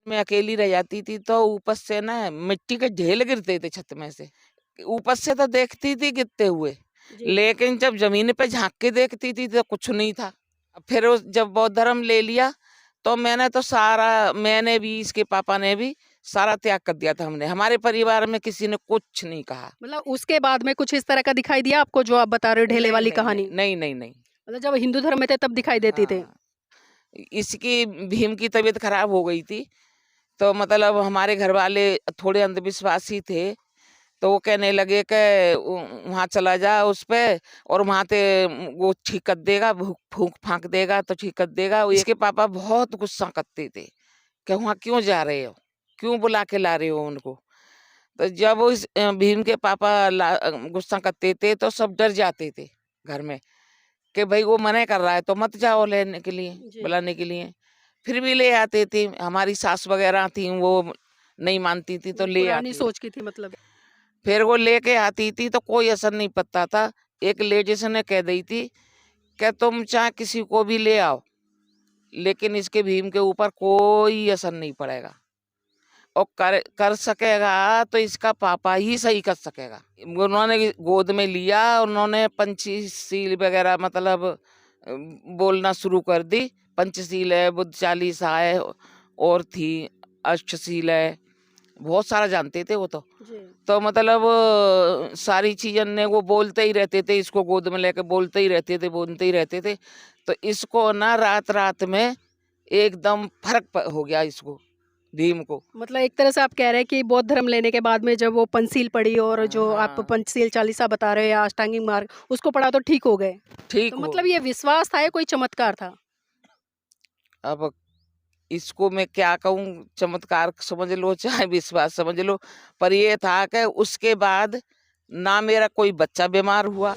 मैं अकेली रह जाती थी तो ऊपर से ना मिट्टी के ढेल गिरते थे छत में से। ऊपर से तो देखती थी गिरते हुए, लेकिन जब जमीन पे झांक के देखती थी तो कुछ नहीं था। फिर जब बौद्ध धर्म ले लिया तो मैंने भी, इसके पापा ने भी सारा त्याग कर दिया था। हमारे परिवार में किसी ने कुछ नहीं कहा। मतलब उसके बाद में कुछ इस तरह का दिखाई दिया आपको जो आप बता रहे हो ढेले नहीं वाली नहीं कहानी? नहीं नहीं नहीं। मतलब जब हिंदू धर्म में थे तब दिखाई देती थे? हाँ, इसकी भीम की तबीयत खराब हो गई थी तो मतलब हमारे घर वाले थोड़े अंधविश्वासी थे, तो वो कहने लगे कि वहाँ चला जा उस पे, और वहाँ ते वो ठीक कर देगा, फूंक फांक देगा तो ठीक कर देगा। इसके पापा बहुत गुस्सा करते थे कि वहाँ क्यों जा रहे हो, क्यों बुला के ला रहे हो उनको। तो जब उस भीम के पापा गुस्सा करते थे तो सब डर जाते थे घर में कि भाई वो मना कर रहा है तो मत जाओ लेने के लिए, बुलाने के लिए। फिर भी ले आते थे। हमारी सास वगैरह थी, वो नहीं मानती थी तो ले पुरानी आती। सोच की थी मतलब। फिर वो लेके आती थी तो कोई असर नहीं पड़ता था। एक लेडीज ने कह दी थी कि तुम चाहे किसी को भी ले आओ, लेकिन इसके भीम के ऊपर कोई असर नहीं पड़ेगा, और कर सकेगा तो इसका पापा ही सही कर सकेगा। उन्होंने गोद में लिया, उन्होंने पंचशील वगैरह मतलब बोलना शुरू कर दी। पंचशील है, बुद्ध चालीसा है, और थी अष्टशील है, बहुत सारा जानते थे वो तो मतलब सारी चीज़ें ने वो बोलते ही रहते थे, इसको गोद में लेके बोलते ही रहते थे, बोलते ही रहते थे। तो इसको ना रात रात में एकदम फर्क हो गया इसको, भीम को। मतलब एक तरह से आप कह रहे हैं कि बौद्ध धर्म लेने के बाद में जब वो पंचशील पढ़ी और जो आप हाँ, पंचशील चालीसा बता रहे हो या अष्टांगिक मार्ग उसको पढ़ा तो ठीक हो गए? ठीक तो हो। मतलब ये विश्वास था या कोई चमत्कार था? अब इसको मैं क्या कहूँ, चमत्कार समझ लो चाहे विश्वास समझ लो, पर ये था कि उसके बाद ना मेरा कोई बच्चा बीमार हुआ।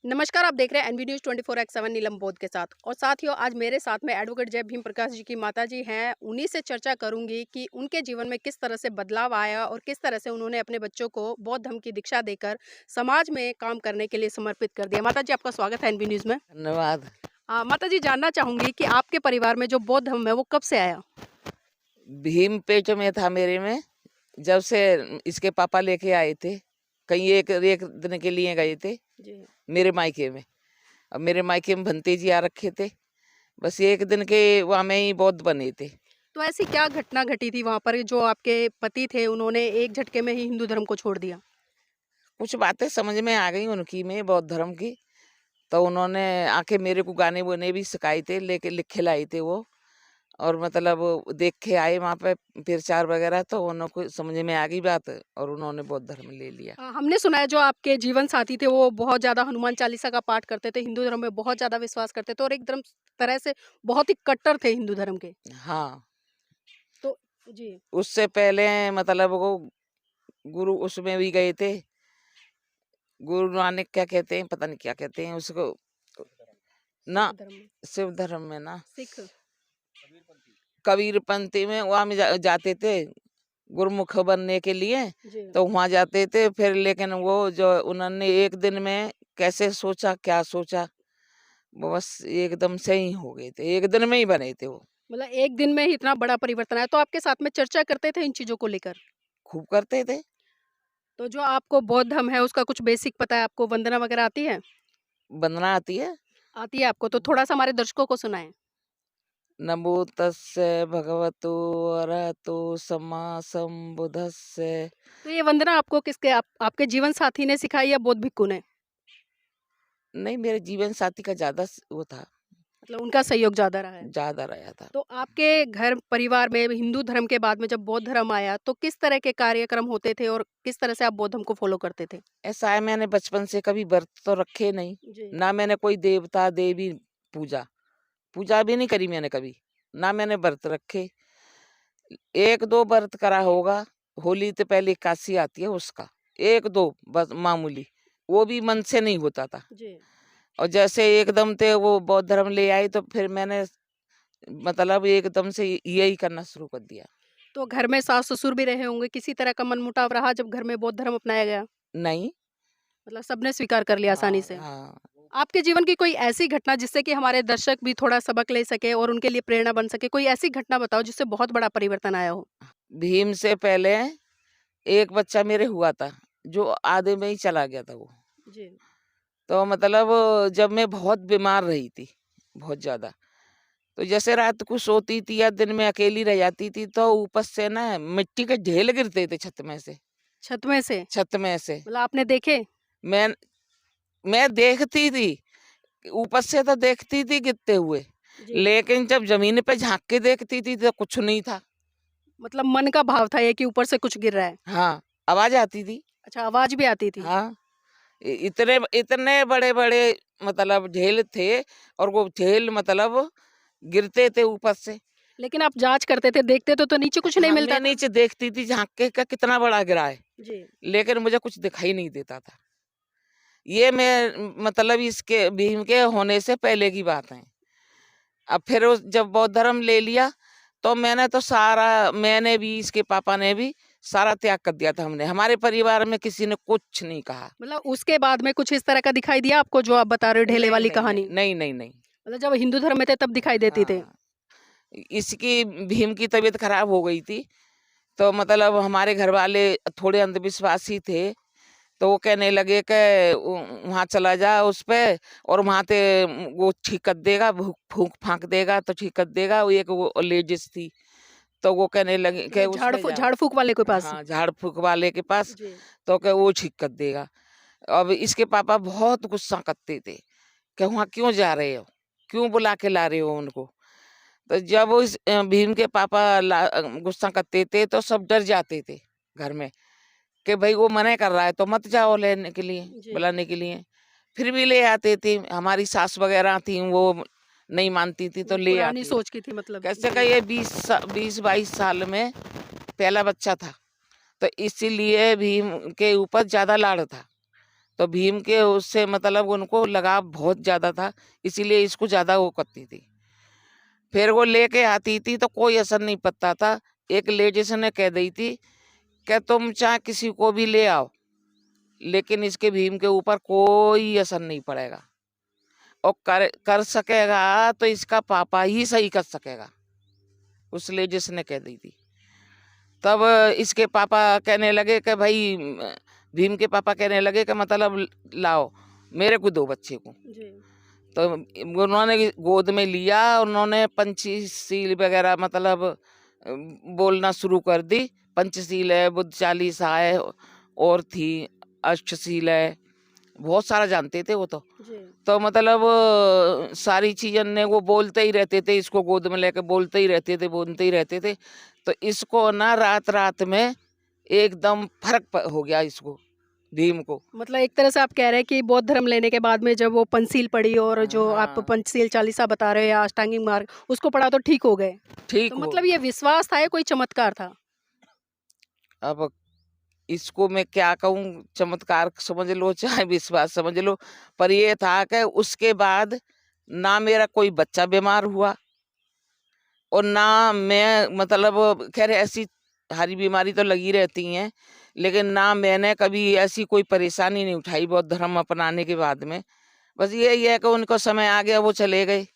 नमस्कार, आप देख रहे हैं एनबी न्यूज़ 24x7 नीलम बोध के साथ। और साथियों, आज मेरे साथ में एडवोकेट जय भीम प्रकाश जी की माता जी हैं। उन्हीं से चर्चा करूंगी कि उनके जीवन में किस तरह से बदलाव आया और किस तरह से उन्होंने अपने बच्चों को बौद्ध धर्म की दीक्षा देकर समाज में काम करने के लिए समर्पित कर दिया। माता जी, आपका स्वागत है एनबी न्यूज़ में। धन्यवाद। माता जी, जानना चाहूंगी कि आपके परिवार में जो बौद्ध धर्म है वो कब से आया? भीम पेट में था मेरे में, जब से इसके पापा लेके आए थे। कहीं एक एक दिन के लिए गए थे जी। मेरे मायके में। अब मेरे मायके में भंते जी आ रखे थे, बस एक दिन के वहाँ में ही बौद्ध बने थे। तो ऐसी क्या घटना घटी थी वहां पर जो आपके पति थे उन्होंने एक झटके में ही हिंदू धर्म को छोड़ दिया? कुछ बातें समझ में आ गई उनकी में बौद्ध धर्म की, तो उन्होंने आके मेरे को गाने वाने भी सिखाए थे, लेके लिखे लाए थे वो। और मतलब वो देख के आए वहाँ पे प्रचार वगैरह, तो उनको समझ में आ गई बात और उन्होंने बौद्ध धर्म ले लिया। हमने सुना है जो आपके जीवन साथी थे वो बहुत ज़्यादा हनुमान चालीसा का पाठ करते थे, हिंदू धर्म में बहुत ज़्यादा विश्वास करते थे और एकदम तरह से बहुत ही कट्टर थे हिंदू धर्म के। हाँ, तो जी। उससे पहले मतलब वो गुरु उसमें भी गए थे, गुरु नानक क्या कहते हैं, पता नहीं क्या कहते हैं उसको ना, सिख धर्म में। शिव धर्म में ना, सिख। कबीर पंथी में वहाँ में जाते थे गुरुमुख बनने के लिए। जी। तो वहाँ जाते थे फिर, लेकिन वो जो उन्होंने एक दिन में कैसे सोचा, क्या सोचा, वो बस एकदम से ही हो गए थे, एक दिन में ही बने थे वो। मतलब एक दिन में ही इतना बड़ा परिवर्तन आया। तो आपके साथ में चर्चा करते थे इन चीज़ों को लेकर? खूब करते थे। तो जो आपको बौद्ध धर्म है उसका कुछ बेसिक पता है? आपको वंदना वगैरह आती है? वंदना आती है। आती है आपको? तो थोड़ा सा हमारे दर्शकों को सुनाएं। नमो तस्य भगवतो अरहतो सम्मा सम्बुद्धस्य। तो ये वंदना आपको किसके आपके जीवन साथी ने सिखाई या बौद्ध भिक्खु ने? नहीं, मेरे जीवन साथी का ज्यादा वो था, मतलब उनका सहयोग ज़्यादा रहा है। ज्यादा रहा था। तो आपके घर परिवार में हिंदू धर्म के बाद में जब बौद्ध धर्म आया तो किस तरह के कार्यक्रम होते थे और किस तरह से आप बौद्ध धर्म को फॉलो करते थे? ऐसा है, मैंने बचपन से कभी व्रत तो रखे नहीं, जी। ना मैंने कोई देवता देवी पूजा पूजा भी नहीं करी मैंने कभी, ना मैंने व्रत रखे। एक दो व्रत करा होगा, होली से पहले एकादशी आती है उसका, एक दो बस मामूली, वो भी मन से नहीं होता था। जी। और जैसे एकदम से वो बौद्ध धर्म ले आई तो फिर मैंने मतलब एकदम से यही करना शुरू कर दिया। तो घर में सास ससुर भी रहे होंगे, किसी तरह का मनमुटाव रहा जब घर में बौद्ध धर्म अपनाया गया? नहीं। मतलब सबने स्वीकार कर लिया आसानी हाँ से? हाँ। आपके जीवन की कोई ऐसी घटना जिससे कि हमारे दर्शक भी थोड़ा सबक ले सके और उनके लिए प्रेरणा बन सके, कोई ऐसी घटना बताओ जिससे बहुत बड़ा परिवर्तन आया हो? भीम से पहले एक बच्चा मेरे हुआ था, जो आधे में ही चला गया था वो। जी। तो मतलब जब मैं बहुत बीमार रही थी, बहुत ज़्यादा, तो जैसे रात को सोती थी या दिन में अकेली रह जाती थी, तो ऊपर से ना मिट्टी के ढेल गिरते थे छत में से। छत में से? छत में से। मतलब आपने देखे? मैं मैं देखती थी, ऊपर से तो देखती थी गिरते हुए, जी। लेकिन जब ज़मीन पे झाँक के देखती थी तो कुछ नहीं था। मतलब मन का भाव था ये कि ऊपर से कुछ गिर रहा है। हाँ, आवाज़ आती थी। अच्छा, आवाज़ भी आती थी। हाँ, इतने इतने बड़े-बड़े मतलब ढेल थे, और वो ढेल मतलब गिरते थे ऊपर से। लेकिन आप जाँच करते थे, देखते तो नीचे कुछ नहीं हाँ, मिलता मैं था? नीचे देखती थी झाँक के का कितना बड़ा गिरा है, जी। लेकिन मुझे कुछ दिखाई नहीं देता था। ये मैं मतलब इसके भीम के होने से पहले की बात है। अब फिर उस जब बौद्ध धर्म ले लिया, तो मैंने भी, इसके पापा ने भी सारा त्याग कर दिया था हमने। हमारे परिवार में किसी ने कुछ नहीं कहा। मतलब उसके बाद में कुछ इस तरह का दिखाई दिया आपको जो आप बता रहे हो ढेले नहीं, वाली नहीं, नहीं, कहानी? नहीं, नहीं, नहीं। मतलब जब हिंदू धर्म में थे तब दिखाई देती थे? हाँ, इसकी भीम की तबीयत खराब हो गई थी, तो मतलब हमारे घर वाले थोड़े अंधविश्वासी थे, तो वो कहने लगे कि वहाँ चला जा उस पे, और वहाँ ते वो ठीक कर देगा, फूंक फांक देगा तो ठीक कर देगा। वो एक वो लेडीज थी, तो वो कहने लगे कि मतलब उसमें जाओ। झाड़ फूक वाले के पास? हाँ, झाड़ फूक वाले के पास, जी। तो क्या वो ठीक कर देगा। अब इसके पापा बहुत गुस्सा करते थे कि वहाँ क्यों जा रहे हो, क्यों बुला के ला रहे हो उनको। तो जब वो भीम के पापा गुस्सा करते थे, तो सब डर जाते थे घर में कि भाई वो मना कर रहा है तो मत जाओ लेने के लिए, जी। बुलाने के लिए। फिर भी ले आते थे। हमारी सास वगैरह थी, वो नहीं मानती थी तो ले पुरानी आती थी। सोच की थी मतलब। कैसे जी। का ये 20-22 साल में पहला बच्चा था, तो इसीलिए भीम के ऊपर ज्यादा लाड़ था। तो भीम के उससे मतलब उनको लगाव बहुत ज्यादा था, इसीलिए इसको ज्यादा वो करती थी। फिर वो लेके आती थी तो कोई असर नहीं पड़ता था। एक लेडीज ने कह दी थी कि तुम चाहे किसी को भी ले आओ, लेकिन इसके भीम के ऊपर कोई असर नहीं पड़ेगा, और कर सकेगा तो इसका पापा ही सही कर सकेगा, उस लेडीज ने कह दी थी। तब इसके पापा कहने लगे कि भाई भीम के पापा कहने लगे कि मतलब लाओ मेरे को दो बच्चे को। जी। तो उन्होंने गोद में लिया, उन्होंने पंचशील वगैरह मतलब बोलना शुरू कर दी। पंचशील है, बुद्ध चालीसा है, और थी अष्टशील है, बहुत सारा जानते थे वो तो। जी। तो मतलब सारी चीज़ें ने वो बोलते ही रहते थे, इसको गोद में लेके बोलते ही रहते थे, बोलते ही रहते थे। तो इसको ना रात रात में एकदम फर्क हो गया इसको, भीम को। मतलब एक तरह से आप कह रहे हैं कि बौद्ध धर्म लेने के बाद में जब वो पंचशील पढ़ी और जो आप हाँ, पंचशील चालीसा बता रहे हो या अष्टांगिक मार्ग उसको पढ़ा तो ठीक हो गए। ठीक तो हो। मतलब ये विश्वास था या कोई चमत्कार था? अब इसको मैं क्या कहूँ, चमत्कार समझ लो चाहे विश्वास समझ लो, पर ये था कि उसके बाद ना मेरा कोई बच्चा बीमार हुआ, और ना मैं मतलब खैर ऐसी हरी बीमारी तो लगी रहती हैं, लेकिन ना मैंने कभी ऐसी कोई परेशानी नहीं उठाई बौद्ध धर्म अपनाने के बाद में। बस यही है कि उनको समय आ गया, वो चले गए।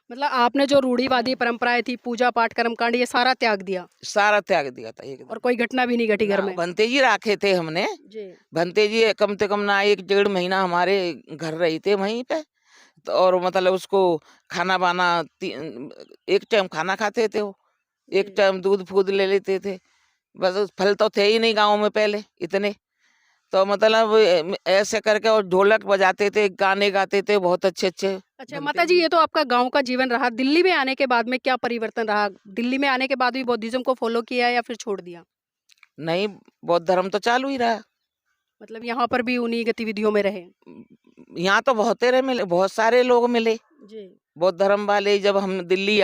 मतलब आपने जो रूढ़िवादी परंपराएं थी, पूजा पाठ कर्मकांड ये सारा त्याग दिया सारा त्याग दिया था और एकदम। कोई घटना भी नहीं घटी ना घर में? भंते जी रखे थे हमने, जी। भंते जी कम से कम ना 1-1.5 महीना हमारे घर रही थे वहीं पे। तो और मतलब उसको खाना बाना एक टाइम खाना खाते थे वो, एक जी। टाइम दूध फूद ले लेते थे। बस फल तो थे ही नहीं गांव में पहले इतने। तो मतलब ऐसे करके, और ढोलक बजाते थे, गाने गाते थे बहुत अच्छे अच्छे अच्छा भंते माताजी, जी। ये तो आपका गाँव का जीवन रहा। दिल्ली में आने के बाद में क्या परिवर्तन रहा? दिल्ली में आने के बाद भी बौद्धिज़्म को फ़ॉलो किया या फिर छोड़ दिया? नहीं, बौद्ध धर्म तो चालू ही रहा। मतलब यहाँ पर भी उन्हीं गतिविधियों में रहे? यहाँ तो बहुत सारे लोग मिले जी। बौद्ध धर्म वाले। जब हम दिल्ली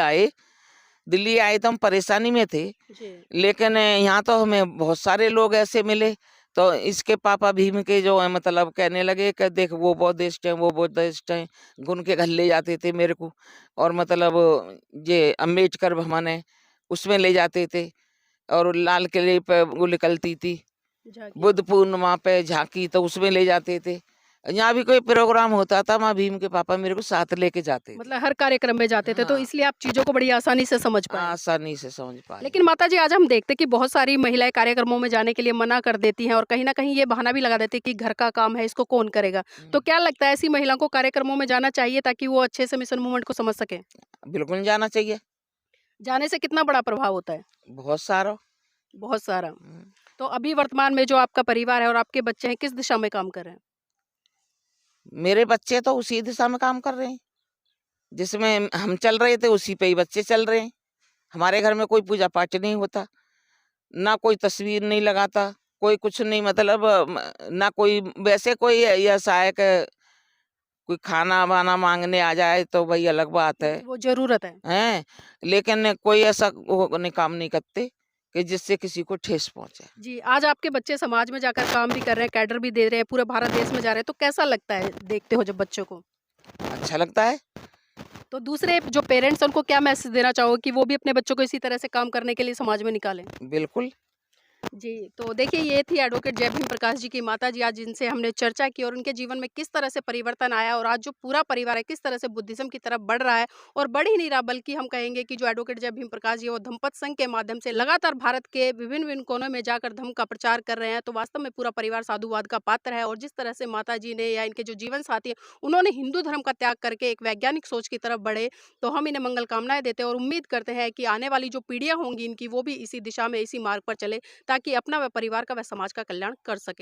आए तो हम परेशानी में थे, जी। लेकिन यहाँ तो हमें बहुत सारे लोग ऐसे मिले। तो इसके पापा भीम के जो है मतलब कहने लगे कि देख वो बौद्धिस्ट हैं, वो बौद्धिस्ट हैं। उनके घर ले जाते थे मेरे को, और मतलब ये अम्बेडकर भवन है उसमें ले जाते थे, और लाल किले पे वो निकलती थी झाँकियाँ। बुद्ध पूर्णिमा पे झांकी, तो उसमें ले जाते थे। यहाँ भी कोई प्रोग्राम होता था, माँ भीम के पापा मेरे को साथ लेके जाते थे। मतलब हर कार्यक्रम में जाते थे, तो हाँ। इसलिए आप चीज़ों को बड़ी आसानी से समझ पाए। आसानी से समझ पाए। लेकिन माताजी, आज हम देखते हैं कि बहुत सारी महिलाएं कार्यक्रमों में जाने के लिए मना कर देती हैं और कहीं ना कहीं ये बहाना भी लगा देती है कि घर का काम है, इसको कौन करेगा। तो क्या लगता है, ऐसी महिलाओं को कार्यक्रमों में जाना चाहिए ताकि वो अच्छे से मिशन मूवमेंट को समझ सके? बिल्कुल जाना चाहिए, जाने से कितना बड़ा प्रभाव होता है? बहुत सारा। बहुत सारा। हम्म, तो अभी वर्तमान में जो आपका परिवार है और आपके बच्चे हैं, किस दिशा में काम कर रहे हैं? मेरे बच्चे तो उसी दिशा में काम कर रहे हैं, जिसमें हम चल रहे थे उसी पे ही बच्चे चल रहे हैं। हमारे घर में कोई पूजा पाठ नहीं होता, ना कोई तस्वीर नहीं लगाता, कोई कुछ नहीं, मतलब ना कोई वैसे कोई ऐसा है कि कोई खाना वाना मांगने आ जाए तो भाई अलग बात है, वो जरूरत है। हैं, लेकिन कोई ऐसा काम नहीं करते कि जिससे किसी को ठेस पहुंचे। जी, आज आपके बच्चे समाज में जाकर काम भी कर रहे हैं, कैडर भी दे रहे हैं, पूरे भारत देश में जा रहे हैं, तो कैसा लगता है देखते हो जब बच्चों को? अच्छा लगता है। तो दूसरे जो पेरेंट्स हैं उनको क्या मैसेज देना चाहोगे कि वो भी अपने बच्चों को इसी तरह से काम करने के लिए समाज में निकालें? बिल्कुल। जी, तो देखिए, ये थी एडवोकेट जय भीम प्रकाश जी की माताजी, आज जिनसे हमने चर्चा की और उनके जीवन में किस तरह से परिवर्तन आया और आज जो पूरा परिवार है किस तरह से बुद्धिज़्म की तरफ बढ़ रहा है। और बढ़ ही नहीं रहा, बल्कि हम कहेंगे कि जो एडवोकेट जय भीम प्रकाश जी है वो धम्मपद संघ के माध्यम से लगातार भारत के विभिन्न-विभिन्न कोनों में जाकर धम्म का प्रचार कर रहे हैं। तो वास्तव में पूरा परिवार साधुवाद का पात्र है और जिस तरह से माताजी ने या इनके जो जीवन साथी हैं, उन्होंने हिंदू धर्म का त्याग करके एक वैज्ञानिक सोच की तरफ बढ़े, तो हम इन्हें मंगल कामनाएँ देते हैं और उम्मीद करते हैं कि आने वाली जो पीढ़ियाँ होंगी इनकी, वो भी इसी दिशा में, इसी मार्ग पर चले, ताकि अपना व परिवार का व समाज का कल्याण कर सके।